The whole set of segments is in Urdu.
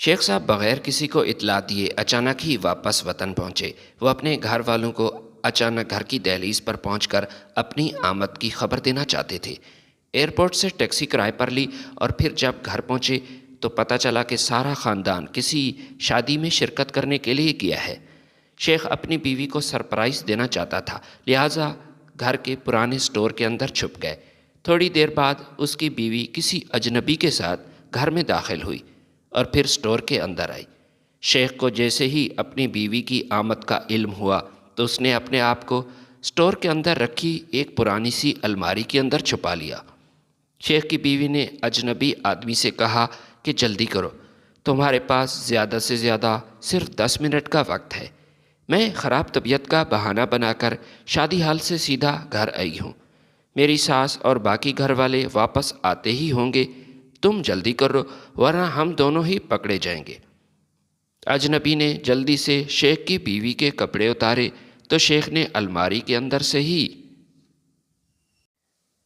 شیخ صاحب بغیر کسی کو اطلاع دیے اچانک ہی واپس وطن پہنچے۔ وہ اپنے گھر والوں کو اچانک گھر کی دہلیز پر پہنچ کر اپنی آمد کی خبر دینا چاہتے تھے۔ ایئرپورٹ سے ٹیکسی کرائے پر لی اور پھر جب گھر پہنچے تو پتہ چلا کہ سارا خاندان کسی شادی میں شرکت کرنے کے لیے گیا ہے۔ شیخ اپنی بیوی کو سرپرائز دینا چاہتا تھا، لہٰذا گھر کے پرانے سٹور کے اندر چھپ گئے۔ تھوڑی دیر بعد اس کی بیوی کسی اجنبی کے ساتھ گھر میں داخل ہوئی اور پھر سٹور کے اندر آئی۔ شیخ کو جیسے ہی اپنی بیوی کی آمد کا علم ہوا تو اس نے اپنے آپ کو سٹور کے اندر رکھی ایک پرانی سی الماری کے اندر چھپا لیا۔ شیخ کی بیوی نے اجنبی آدمی سے کہا کہ جلدی کرو، تمہارے پاس زیادہ سے زیادہ صرف 10 منٹ کا وقت ہے۔ میں خراب طبیعت کا بہانہ بنا کر شادی ہال سے سیدھا گھر آئی ہوں۔ میری ساس اور باقی گھر والے واپس آتے ہی ہوں گے، تم جلدی کرو ورنہ ہم دونوں ہی پکڑے جائیں گے۔ اجنبی نے جلدی سے شیخ کی بیوی کے کپڑے اتارے تو شیخ نے الماری کے اندر سے ہی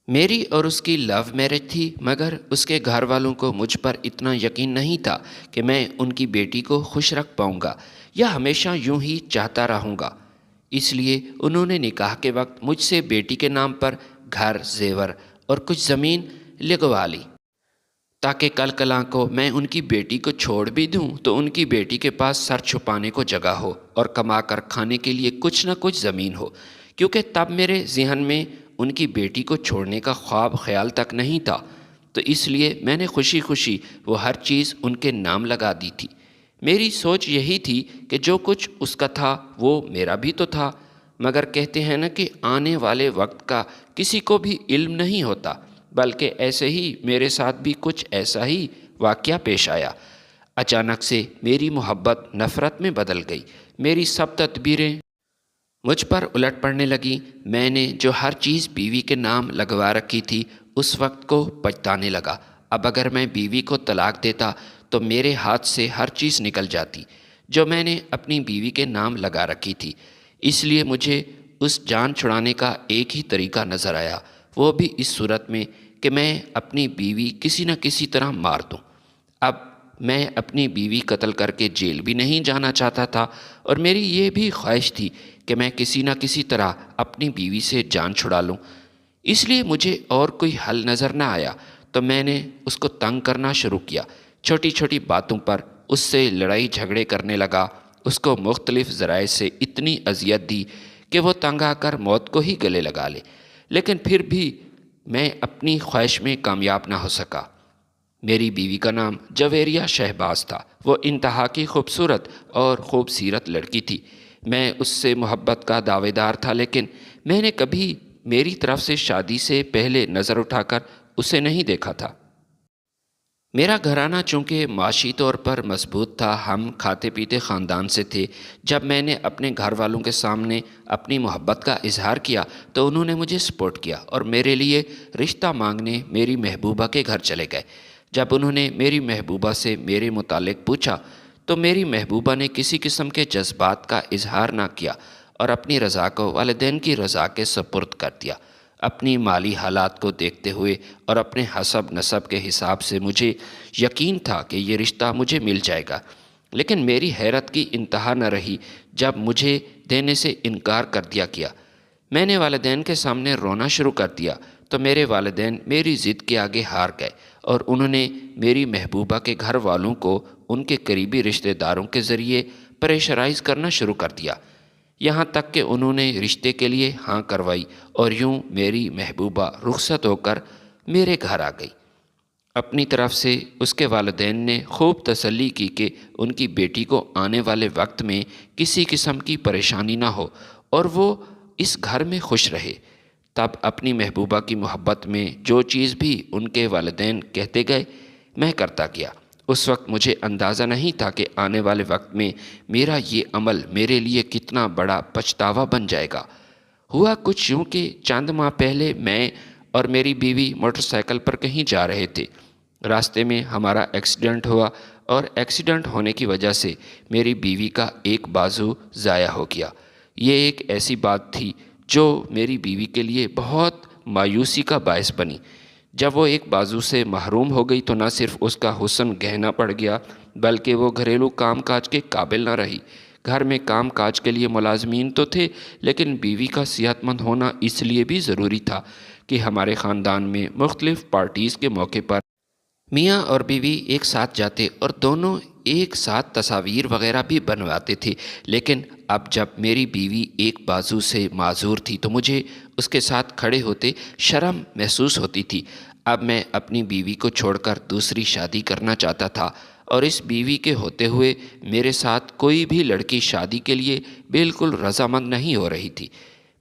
میری اور اس کی لو میرج تھی، مگر اس کے گھر والوں کو مجھ پر اتنا یقین نہیں تھا کہ میں ان کی بیٹی کو خوش رکھ پاؤں گا یا ہمیشہ یوں ہی چاہتا رہوں گا۔ اس لیے انہوں نے نکاح کے وقت مجھ سے بیٹی کے نام پر گھر، زیور اور کچھ زمین لگوا لی تاکہ کل کلاں کو میں ان کی بیٹی کو چھوڑ بھی دوں تو ان کی بیٹی کے پاس سر چھپانے کو جگہ ہو اور کما کر کھانے کے لیے کچھ نہ کچھ زمین ہو، کیونکہ تب میرے ذہن میں ان کی بیٹی کو چھوڑنے کا خواب خیال تک نہیں تھا۔ تو اس لیے میں نے خوشی خوشی وہ ہر چیز ان کے نام لگا دی تھی۔ میری سوچ یہی تھی کہ جو کچھ اس کا تھا وہ میرا بھی تو تھا، مگر کہتے ہیں نا کہ آنے والے وقت کا کسی کو بھی علم نہیں ہوتا، بلکہ ایسے ہی میرے ساتھ بھی کچھ ایسا ہی واقعہ پیش آیا۔ اچانک سے میری محبت نفرت میں بدل گئی، میری سب تدبیریں مجھ پر الٹ پڑنے لگیں۔ میں نے جو ہر چیز بیوی کے نام لگوا رکھی تھی اس وقت کو پچھتانے لگا۔ اب اگر میں بیوی کو طلاق دیتا تو میرے ہاتھ سے ہر چیز نکل جاتی جو میں نے اپنی بیوی کے نام لگا رکھی تھی۔ اس لیے مجھے اس جان چھڑانے کا ایک ہی طریقہ نظر آیا، وہ بھی اس صورت میں کہ میں اپنی بیوی کسی نہ کسی طرح مار دوں۔ اب میں اپنی بیوی قتل کر کے جیل بھی نہیں جانا چاہتا تھا اور میری یہ بھی خواہش تھی کہ میں کسی نہ کسی طرح اپنی بیوی سے جان چھڑا لوں۔ اس لیے مجھے اور کوئی حل نظر نہ آیا تو میں نے اس کو تنگ کرنا شروع کیا۔ چھوٹی چھوٹی باتوں پر اس سے لڑائی جھگڑے کرنے لگا، اس کو مختلف ذرائع سے اتنی اذیت دی کہ وہ تنگ آ کر موت کو ہی گلے لگا لے، لیکن پھر بھی میں اپنی خواہش میں کامیاب نہ ہو سکا۔ میری بیوی کا نام جویریہ شہباز تھا، وہ انتہا کی خوبصورت اور خوب سیرت لڑکی تھی۔ میں اس سے محبت کا دعوے دار تھا، لیکن میں نے کبھی میری طرف سے شادی سے پہلے نظر اٹھا کر اسے نہیں دیکھا تھا۔ میرا گھرانہ چونکہ معاشی طور پر مضبوط تھا، ہم کھاتے پیتے خاندان سے تھے۔ جب میں نے اپنے گھر والوں کے سامنے اپنی محبت کا اظہار کیا تو انہوں نے مجھے سپورٹ کیا اور میرے لیے رشتہ مانگنے میری محبوبہ کے گھر چلے گئے۔ جب انہوں نے میری محبوبہ سے میرے متعلق پوچھا تو میری محبوبہ نے کسی قسم کے جذبات کا اظہار نہ کیا اور اپنی رضا کو والدین کی رضا کے سپرد کر دیا۔ اپنی مالی حالات کو دیکھتے ہوئے اور اپنے حسب نسب کے حساب سے مجھے یقین تھا کہ یہ رشتہ مجھے مل جائے گا، لیکن میری حیرت کی انتہا نہ رہی جب مجھے دینے سے انکار کر دیا گیا۔ میں نے والدین کے سامنے رونا شروع کر دیا تو میرے والدین میری ضد کے آگے ہار گئے اور انہوں نے میری محبوبہ کے گھر والوں کو ان کے قریبی رشتہ داروں کے ذریعے پریشرائز کرنا شروع کر دیا، یہاں تک کہ انہوں نے رشتے کے لیے ہاں کروائی اور یوں میری محبوبہ رخصت ہو کر میرے گھر آ گئی۔ اپنی طرف سے اس کے والدین نے خوب تسلی کی کہ ان کی بیٹی کو آنے والے وقت میں کسی قسم کی پریشانی نہ ہو اور وہ اس گھر میں خوش رہے۔ تب اپنی محبوبہ کی محبت میں جو چیز بھی ان کے والدین کہتے گئے میں کرتا گیا۔ اس وقت مجھے اندازہ نہیں تھا کہ آنے والے وقت میں میرا یہ عمل میرے لیے کتنا بڑا پچھتاوا بن جائے گا۔ ہوا کچھ یوں کہ چند ماہ پہلے میں اور میری بیوی موٹر سائیکل پر کہیں جا رہے تھے۔ راستے میں ہمارا ایکسیڈنٹ ہوا اور ایکسیڈنٹ ہونے کی وجہ سے میری بیوی کا ایک بازو ضائع ہو گیا۔ یہ ایک ایسی بات تھی جو میری بیوی کے لیے بہت مایوسی کا باعث بنی۔ جب وہ ایک بازو سے محروم ہو گئی تو نہ صرف اس کا حسن گہنا پڑ گیا بلکہ وہ گھریلو کام کاج کے قابل نہ رہی۔ گھر میں کام کاج کے لیے ملازمین تو تھے، لیکن بیوی کا صحت مند ہونا اس لیے بھی ضروری تھا کہ ہمارے خاندان میں مختلف پارٹیز کے موقع پر میاں اور بیوی ایک ساتھ جاتے اور دونوں ایک ساتھ تصاویر وغیرہ بھی بنواتے تھے۔ لیکن اب جب میری بیوی ایک بازو سے معذور تھی تو مجھے اس کے ساتھ کھڑے ہوتے شرم محسوس ہوتی تھی۔ اب میں اپنی بیوی کو چھوڑ کر دوسری شادی کرنا چاہتا تھا، اور اس بیوی کے ہوتے ہوئے میرے ساتھ کوئی بھی لڑکی شادی کے لیے بالکل رضامند نہیں ہو رہی تھی۔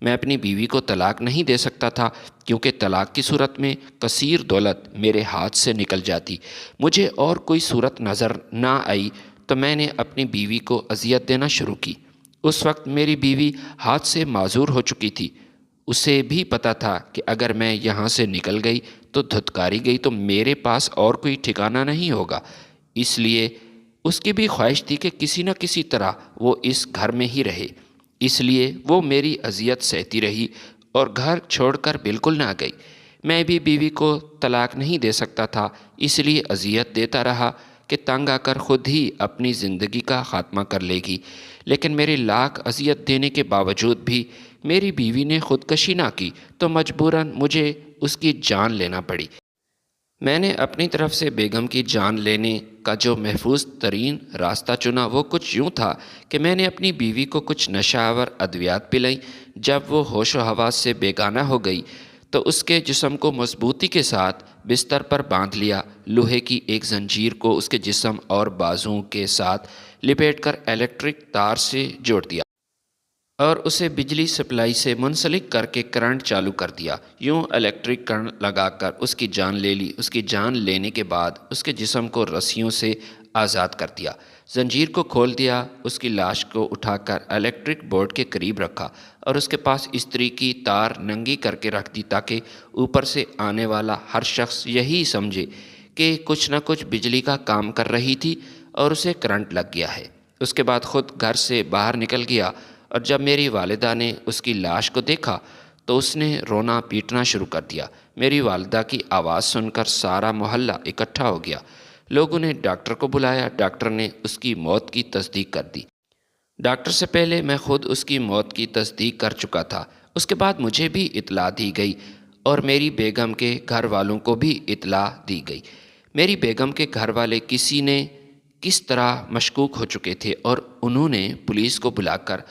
میں اپنی بیوی کو طلاق نہیں دے سکتا تھا، کیونکہ طلاق کی صورت میں کثیر دولت میرے ہاتھ سے نکل جاتی۔ مجھے اور کوئی صورت نظر نہ آئی تو میں نے اپنی بیوی کو اذیت دینا شروع کی۔ اس وقت میری بیوی ہاتھ سے معذور ہو چکی تھی۔ اسے بھی پتہ تھا کہ اگر میں یہاں سے نکل گئی تو دھتکاری گئی تو میرے پاس اور کوئی ٹھکانہ نہیں ہوگا۔ اس لیے اس کی بھی خواہش تھی کہ کسی نہ کسی طرح وہ اس گھر میں ہی رہے۔ اس لیے وہ میری اذیت سہتی رہی اور گھر چھوڑ کر بالکل نہ گئی۔ میں بھی بیوی کو طلاق نہیں دے سکتا تھا، اس لیے اذیت دیتا رہا کہ تنگ آ کر خود ہی اپنی زندگی کا خاتمہ کر لے گی۔ لیکن میری لاکھ اذیت دینے کے باوجود بھی میری بیوی نے خودکشی نہ کی تو مجبوراً مجھے اس کی جان لینا پڑی۔ میں نے اپنی طرف سے بیگم کی جان لینے کا جو محفوظ ترین راستہ چنا وہ کچھ یوں تھا کہ میں نے اپنی بیوی کو کچھ نشہ آور ادویات پلائیں۔ جب وہ ہوش و حواس سے بیگانہ ہو گئی تو اس کے جسم کو مضبوطی کے ساتھ بستر پر باندھ لیا، لوہے کی ایک زنجیر کو اس کے جسم اور بازوؤں کے ساتھ لپیٹ کر الیکٹرک تار سے جوڑ دیا اور اسے بجلی سپلائی سے منسلک کر کے کرنٹ چالو کر دیا۔ یوں الیکٹرک کرنٹ لگا کر اس کی جان لے لی۔ اس کی جان لینے کے بعد اس کے جسم کو رسیوں سے آزاد کر دیا، زنجیر کو کھول دیا، اس کی لاش کو اٹھا کر الیکٹرک بورڈ کے قریب رکھا اور اس کے پاس استری کی تار ننگی کر کے رکھ دی تاکہ اوپر سے آنے والا ہر شخص یہی سمجھے کہ کچھ نہ کچھ بجلی کا کام کر رہی تھی اور اسے کرنٹ لگ گیا ہے۔ اس کے بعد خود گھر سے باہر نکل گیا، اور جب میری والدہ نے اس کی لاش کو دیکھا تو اس نے رونا پیٹنا شروع کر دیا۔ میری والدہ کی آواز سن کر سارا محلہ اکٹھا ہو گیا۔ لوگوں نے ڈاکٹر کو بلایا۔ ڈاکٹر نے اس کی موت کی تصدیق کر دی۔ ڈاکٹر سے پہلے میں خود اس کی موت کی تصدیق کر چکا تھا۔ اس کے بعد مجھے بھی اطلاع دی گئی اور میری بیگم کے گھر والوں کو بھی اطلاع دی گئی۔ میری بیگم کے گھر والے کس طرح مشکوک ہو چکے تھے اور انہوں نے پولیس کو بلا کر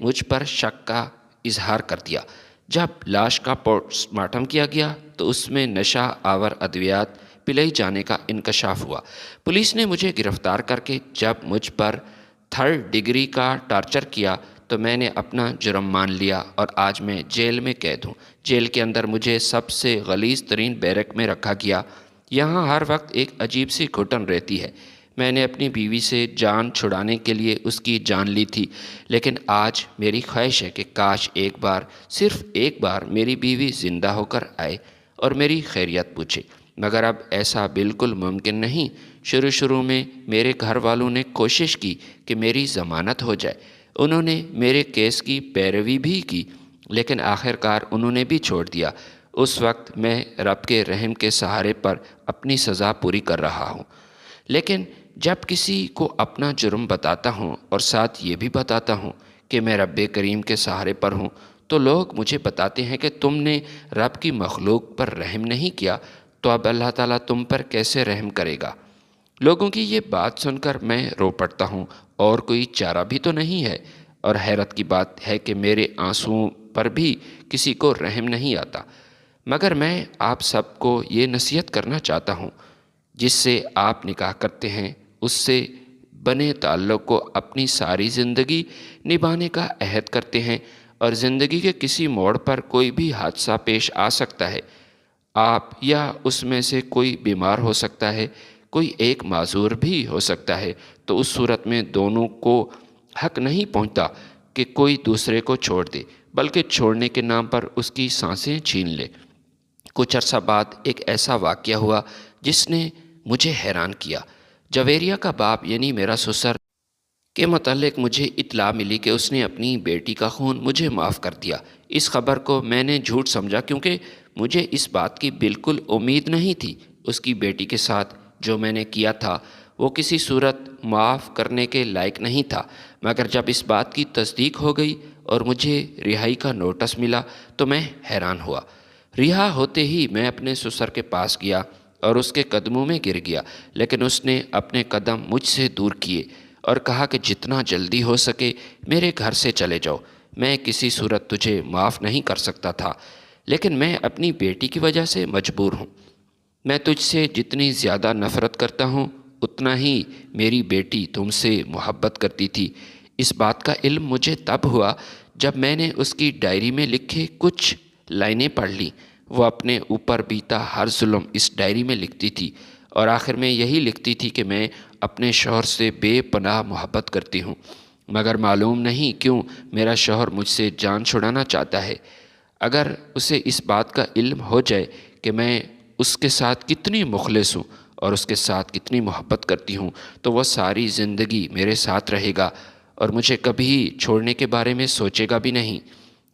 مجھ پر شک کا اظہار کر دیا۔ جب لاش کا پوسٹ مارٹم کیا گیا تو اس میں نشہ آور ادویات پلائی جانے کا انکشاف ہوا۔ پولیس نے مجھے گرفتار کر کے جب مجھ پر 3rd ڈگری کا ٹارچر کیا تو میں نے اپنا جرم مان لیا اور آج میں جیل میں قید ہوں۔ جیل کے اندر مجھے سب سے غلیظ ترین بیرک میں رکھا گیا۔ یہاں ہر وقت ایک عجیب سی گھٹن رہتی ہے۔ میں نے اپنی بیوی سے جان چھڑانے کے لیے اس کی جان لی تھی، لیکن آج میری خواہش ہے کہ کاش ایک بار، صرف ایک بار میری بیوی زندہ ہو کر آئے اور میری خیریت پوچھے، مگر اب ایسا بالکل ممکن نہیں۔ شروع میں میرے گھر والوں نے کوشش کی کہ میری ضمانت ہو جائے۔ انہوں نے میرے کیس کی پیروی بھی کی، لیکن آخر کار انہوں نے بھی چھوڑ دیا۔ اس وقت میں رب کے رحم کے سہارے پر اپنی سزا پوری کر رہا ہوں۔ لیکن جب کسی کو اپنا جرم بتاتا ہوں اور ساتھ یہ بھی بتاتا ہوں کہ میں رب کریم کے سہارے پر ہوں تو لوگ مجھے بتاتے ہیں کہ تم نے رب کی مخلوق پر رحم نہیں کیا، تو اب اللہ تعالیٰ تم پر کیسے رحم کرے گا؟ لوگوں کی یہ بات سن کر میں رو پڑتا ہوں اور کوئی چارہ بھی تو نہیں ہے، اور حیرت کی بات ہے کہ میرے آنسوؤں پر بھی کسی کو رحم نہیں آتا۔ مگر میں آپ سب کو یہ نصیحت کرنا چاہتا ہوں، جس سے آپ نکاح کرتے ہیں اس سے بنے تعلق کو اپنی ساری زندگی نبھانے کا عہد کرتے ہیں، اور زندگی کے کسی موڑ پر کوئی بھی حادثہ پیش آ سکتا ہے۔ آپ یا اس میں سے کوئی بیمار ہو سکتا ہے، کوئی ایک معذور بھی ہو سکتا ہے، تو اس صورت میں دونوں کو حق نہیں پہنچتا کہ کوئی دوسرے کو چھوڑ دے، بلکہ چھوڑنے کے نام پر اس کی سانسیں چھین لے۔ کچھ عرصہ بعد ایک ایسا واقعہ ہوا جس نے مجھے حیران کیا۔ جویریہ کا باپ یعنی میرا سسر کے متعلق مجھے اطلاع ملی کہ اس نے اپنی بیٹی کا خون مجھے معاف کر دیا۔ اس خبر کو میں نے جھوٹ سمجھا، کیونکہ مجھے اس بات کی بالکل امید نہیں تھی۔ اس کی بیٹی کے ساتھ جو میں نے کیا تھا وہ کسی صورت معاف کرنے کے لائق نہیں تھا، مگر جب اس بات کی تصدیق ہو گئی اور مجھے رہائی کا نوٹس ملا تو میں حیران ہوا۔ رہا ہوتے ہی میں اپنے سسر کے پاس گیا اور اس کے قدموں میں گر گیا، لیکن اس نے اپنے قدم مجھ سے دور کیے اور کہا کہ جتنا جلدی ہو سکے میرے گھر سے چلے جاؤ۔ میں کسی صورت تجھے معاف نہیں کر سکتا تھا، لیکن میں اپنی بیٹی کی وجہ سے مجبور ہوں۔ میں تجھ سے جتنی زیادہ نفرت کرتا ہوں اتنا ہی میری بیٹی تم سے محبت کرتی تھی۔ اس بات کا علم مجھے تب ہوا جب میں نے اس کی ڈائری میں لکھے کچھ لائنیں پڑھ لیں۔ وہ اپنے اوپر بیتا ہر ظلم اس ڈائری میں لکھتی تھی اور آخر میں یہی لکھتی تھی کہ میں اپنے شوہر سے بے پناہ محبت کرتی ہوں، مگر معلوم نہیں کیوں میرا شوہر مجھ سے جان چھڑانا چاہتا ہے۔ اگر اسے اس بات کا علم ہو جائے کہ میں اس کے ساتھ کتنی مخلص ہوں اور اس کے ساتھ کتنی محبت کرتی ہوں تو وہ ساری زندگی میرے ساتھ رہے گا اور مجھے کبھی چھوڑنے کے بارے میں سوچے گا بھی نہیں۔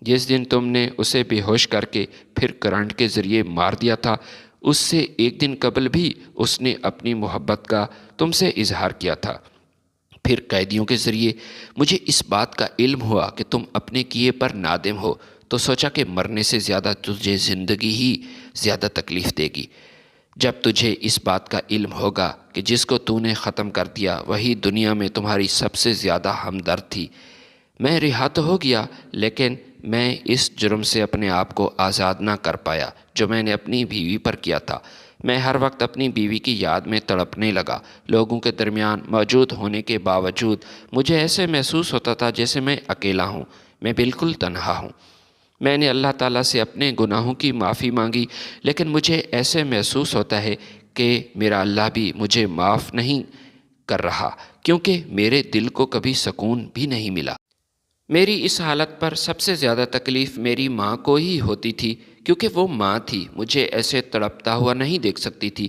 جس دن تم نے اسے بے ہوش کر کے پھر کرنٹ کے ذریعے مار دیا تھا، اس سے ایک دن قبل بھی اس نے اپنی محبت کا تم سے اظہار کیا تھا۔ پھر قیدیوں کے ذریعے مجھے اس بات کا علم ہوا کہ تم اپنے کیے پر نادم ہو، تو سوچا کہ مرنے سے زیادہ تجھے زندگی ہی زیادہ تکلیف دے گی۔ جب تجھے اس بات کا علم ہوگا کہ جس کو تو نے ختم کر دیا وہی دنیا میں تمہاری سب سے زیادہ ہمدرد تھی۔ میں رہا تو ہو گیا، لیکن میں اس جرم سے اپنے آپ کو آزاد نہ کر پایا جو میں نے اپنی بیوی پر کیا تھا۔ میں ہر وقت اپنی بیوی کی یاد میں تڑپنے لگا۔ لوگوں کے درمیان موجود ہونے کے باوجود مجھے ایسے محسوس ہوتا تھا جیسے میں اکیلا ہوں، میں بالکل تنہا ہوں۔ میں نے اللہ تعالیٰ سے اپنے گناہوں کی معافی مانگی، لیکن مجھے ایسے محسوس ہوتا ہے کہ میرا اللہ بھی مجھے معاف نہیں کر رہا، کیونکہ میرے دل کو کبھی سکون بھی نہیں ملا۔ میری اس حالت پر سب سے زیادہ تکلیف میری ماں کو ہی ہوتی تھی، کیونکہ وہ ماں تھی، مجھے ایسے تڑپتا ہوا نہیں دیکھ سکتی تھی۔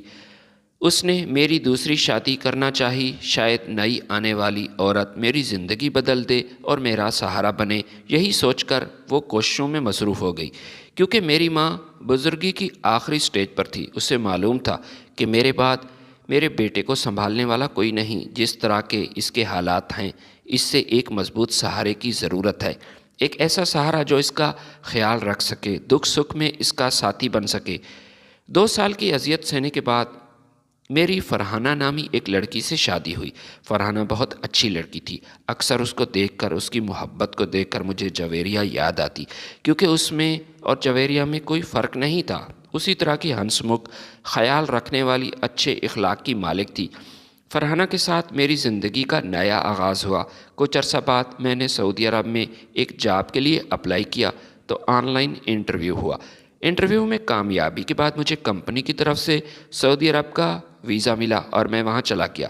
اس نے میری دوسری شادی کرنا چاہی، شاید نئی آنے والی عورت میری زندگی بدل دے اور میرا سہارا بنے، یہی سوچ کر وہ کوششوں میں مصروف ہو گئی، کیونکہ میری ماں بزرگی کی آخری سٹیج پر تھی۔ اسے معلوم تھا کہ میرے بعد میرے بیٹے کو سنبھالنے والا کوئی نہیں۔ جس طرح کے اس کے حالات ہیں، اس سے ایک مضبوط سہارے کی ضرورت ہے، ایک ایسا سہارا جو اس کا خیال رکھ سکے، دکھ سکھ میں اس کا ساتھی بن سکے۔ 2 سال کی اذیت سہنے کے بعد میری فرحانہ نامی ایک لڑکی سے شادی ہوئی۔ فرحانہ بہت اچھی لڑکی تھی۔ اکثر اس کو دیکھ کر، اس کی محبت کو دیکھ کر مجھے جویریہ یاد آتی، کیونکہ اس میں اور جویریہ میں کوئی فرق نہیں تھا۔ اسی طرح کی ہنس مکھ، خیال رکھنے والی، اچھے اخلاق کی مالک تھی۔ فرحانہ کے ساتھ میری زندگی کا نیا آغاز ہوا۔ کچھ عرصہ بعد میں نے سعودی عرب میں ایک جاب کے لیے اپلائی کیا تو آن لائن انٹرویو ہوا۔ انٹرویو میں کامیابی کے بعد مجھے کمپنی کی طرف سے سعودی عرب کا ویزا ملا اور میں وہاں چلا گیا۔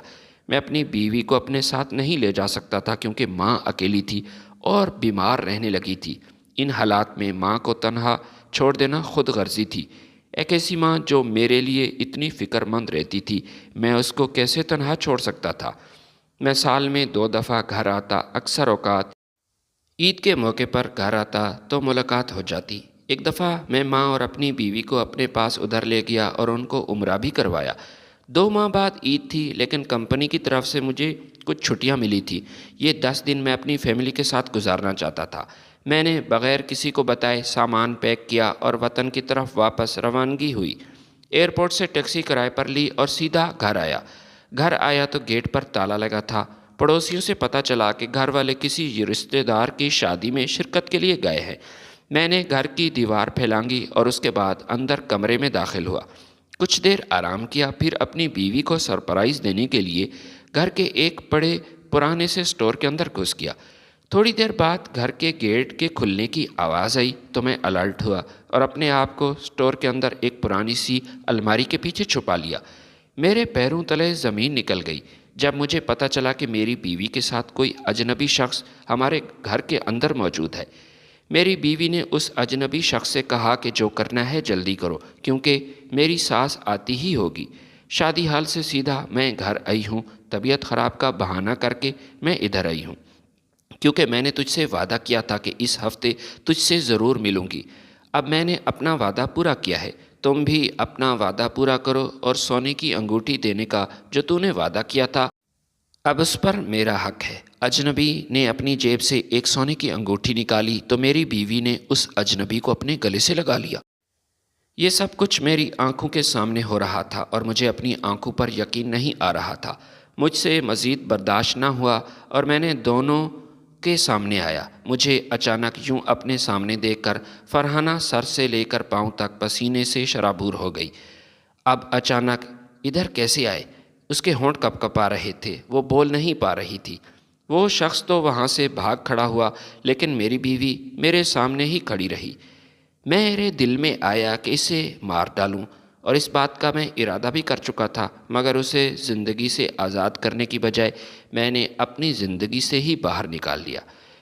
میں اپنی بیوی کو اپنے ساتھ نہیں لے جا سکتا تھا کیونکہ ماں اکیلی تھی اور بیمار رہنے لگی تھی۔ ان حالات میں ماں کو تنہا چھوڑ دینا خود غرضی تھی۔ ایک ایسی ماں جو میرے لیے اتنی فکر مند رہتی تھی، میں اس کو کیسے تنہا چھوڑ سکتا تھا؟ میں سال میں 2 دفعہ گھر آتا، اکثر اوقات عید کے موقع پر گھر آتا تو ملاقات ہو جاتی۔ ایک دفعہ میں ماں اور اپنی بیوی کو اپنے پاس ادھر لے گیا اور ان کو عمرہ بھی کروایا۔ 2 ماہ بعد عید تھی، لیکن کمپنی کی طرف سے مجھے کچھ چھٹیاں ملی تھی۔ یہ 10 دن میں اپنی فیملی کے ساتھ گزارنا چاہتا تھا۔ میں نے بغیر کسی کو بتائے سامان پیک کیا اور وطن کی طرف واپس روانگی ہوئی۔ ایئرپورٹ سے ٹیکسی کرائے پر لی اور سیدھا گھر آیا۔ گھر آیا تو گیٹ پر تالا لگا تھا۔ پڑوسیوں سے پتہ چلا کہ گھر والے کسی رشتہ دار کی شادی میں شرکت کے لیے گئے ہیں۔ میں نے گھر کی دیوار پھیلانگی اور اس کے بعد اندر کمرے میں داخل ہوا۔ کچھ دیر آرام کیا، پھر اپنی بیوی کو سرپرائز دینے کے لیے گھر کے ایک بڑے پرانے سے سٹور کے اندر گھس گیا۔ تھوڑی دیر بعد گھر کے گیٹ کے کھلنے کی آواز آئی تو میں الرٹ ہوا اور اپنے آپ کو سٹور کے اندر ایک پرانی سی الماری کے پیچھے چھپا لیا۔ میرے پیروں تلے زمین نکل گئی جب مجھے پتہ چلا کہ میری بیوی کے ساتھ کوئی اجنبی شخص ہمارے گھر کے اندر موجود ہے۔ میری بیوی نے اس اجنبی شخص سے کہا کہ جو کرنا ہے جلدی کرو، کیونکہ میری ساس آتی ہی ہوگی۔ شادی حال سے سیدھا میں گھر آئی ہوں، طبیعت خراب کا بہانہ کر کے میں ادھر آئی ہوں، کیونکہ میں نے تجھ سے وعدہ کیا تھا کہ اس ہفتے تجھ سے ضرور ملوں گی۔ اب میں نے اپنا وعدہ پورا کیا ہے، تم بھی اپنا وعدہ پورا کرو اور سونے کی انگوٹھی دینے کا جو تو نے وعدہ کیا تھا اب اس پر میرا حق ہے۔ اجنبی نے اپنی جیب سے ایک سونے کی انگوٹھی نکالی تو میری بیوی نے اس اجنبی کو اپنے گلے سے لگا لیا۔ یہ سب کچھ میری آنکھوں کے سامنے ہو رہا تھا اور مجھے اپنی آنکھوں پر یقین نہیں آ رہا تھا۔ مجھ سے مزید برداشت نہ ہوا اور میں نے دونوں کے سامنے آیا۔ مجھے اچانک یوں اپنے سامنے دیکھ کر فرحانہ سر سے لے کر پاؤں تک پسینے سے شرابور ہو گئی۔ اب اچانک ادھر کیسے آئے؟ اس کے ہونٹ کپ کپا رہے تھے، وہ بول نہیں پا رہی تھی۔ وہ شخص تو وہاں سے بھاگ کھڑا ہوا، لیکن میری بیوی میرے سامنے ہی کھڑی رہی۔ میرے دل میں آیا کہ اسے مار ڈالوں، اور اس بات کا میں ارادہ بھی کر چکا تھا، مگر اسے زندگی سے آزاد کرنے کی بجائے میں نے اپنی زندگی سے ہی باہر نکال دیا۔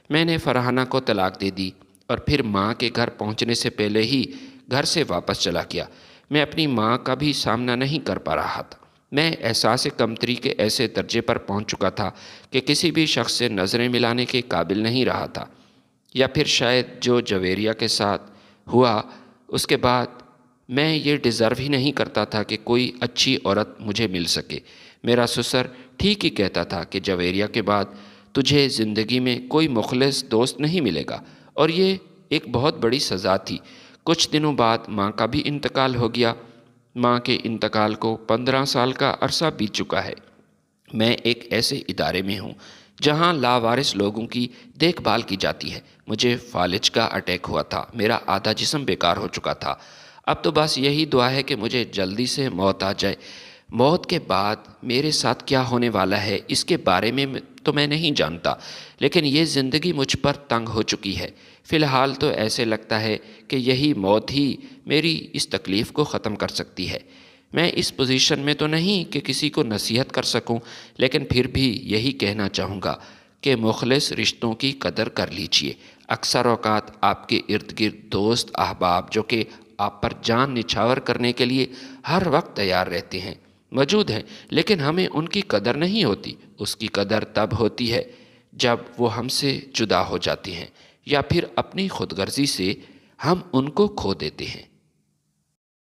میں نے فرحانہ کو طلاق دے دی اور پھر ماں کے گھر پہنچنے سے پہلے ہی گھر سے واپس چلا گیا۔ میں اپنی ماں کا بھی سامنا نہیں کر پا رہا تھا۔ میں احساس کمتری کے ایسے درجے پر پہنچ چکا تھا کہ کسی بھی شخص سے نظریں ملانے کے قابل نہیں رہا تھا، یا پھر شاید جو جویریہ کے ساتھ ہوا اس کے بعد میں یہ ڈیزرو ہی نہیں کرتا تھا کہ کوئی اچھی عورت مجھے مل سکے۔ میرا سسر ٹھیک ہی کہتا تھا کہ جویریہ کے بعد تجھے زندگی میں کوئی مخلص دوست نہیں ملے گا، اور یہ ایک بہت بڑی سزا تھی۔ کچھ دنوں بعد ماں کا بھی انتقال ہو گیا۔ ماں کے انتقال کو 15 سال کا عرصہ بیت چکا ہے۔ میں ایک ایسے ادارے میں ہوں جہاں لاوارث لوگوں کی دیکھ بھال کی جاتی ہے۔ مجھے فالج کا اٹیک ہوا تھا، میرا آدھا جسم بیکار ہو چکا تھا۔ اب تو بس یہی دعا ہے کہ مجھے جلدی سے موت آ جائے۔ موت کے بعد میرے ساتھ کیا ہونے والا ہے اس کے بارے میں تو میں نہیں جانتا، لیکن یہ زندگی مجھ پر تنگ ہو چکی ہے۔ فی الحال تو ایسے لگتا ہے کہ یہی موت ہی میری اس تکلیف کو ختم کر سکتی ہے۔ میں اس پوزیشن میں تو نہیں کہ کسی کو نصیحت کر سکوں، لیکن پھر بھی یہی کہنا چاہوں گا کہ مخلص رشتوں کی قدر کر لیجئے۔ اکثر اوقات آپ کے ارد گرد دوست احباب جو کہ آپ پر جان نچھاور کرنے کے لیے ہر وقت تیار رہتے ہیں، موجود ہیں، لیکن ہمیں ان کی قدر نہیں ہوتی۔ اس کی قدر تب ہوتی ہے جب وہ ہم سے جدا ہو جاتے ہیں، یا پھر اپنی خود غرضی سے ہم ان کو کھو دیتے ہیں۔